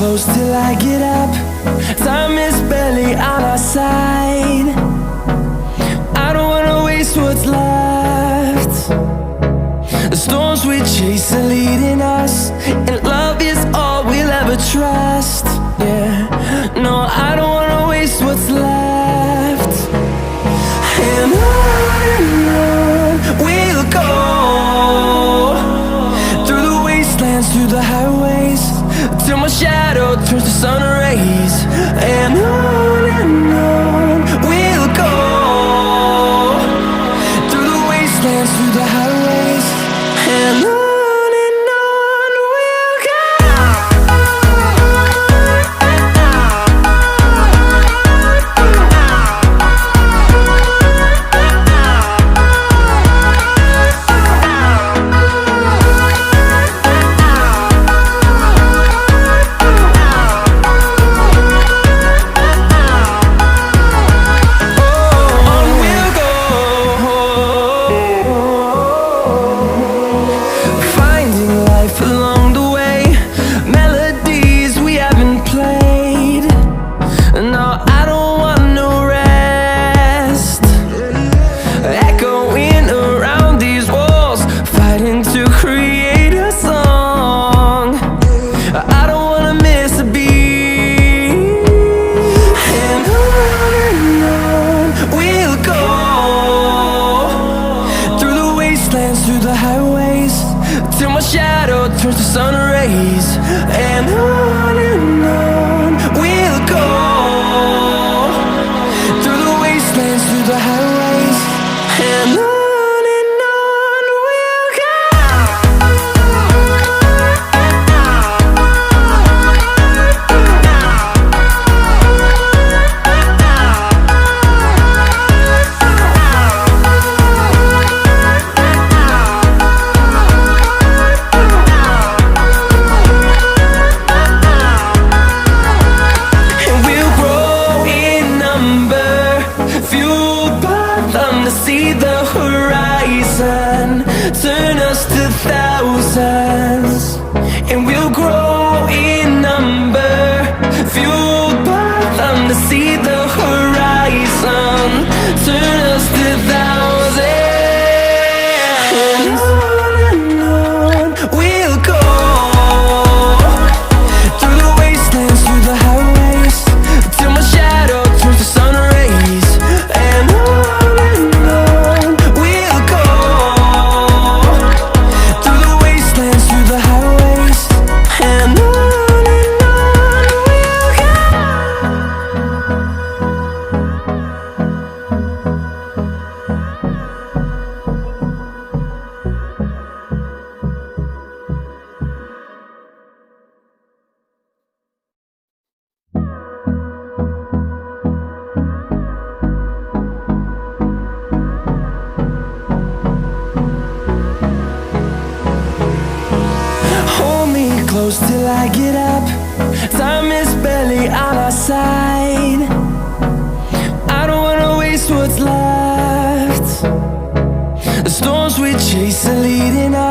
close till I get up. Time is barely on our side. I don't wanna waste what's left. The storms we chase are leading us, and love is all we'll ever trust. Yeah, no, I don't wanna waste what's left. And on we'll go, through the wastelands, through the highways, till my shadow turns to sun rays. And on we'll go, through the wastelands, through the highways, and on. Through the highways, till my shadow turns to sun rays. And on we'll go, through the wastelands, through the highways, and on we'll go. See the horizon turn us to thousands, and we'll grow in number, fueled by them. To see the horizon turn us to thousands, and on we'll go, through the wastelands, through the highways, till my shadow turns to sun rays. And close till I get up. Time is barely on our side. I don't wanna waste what's left. The storms we chase are leading us.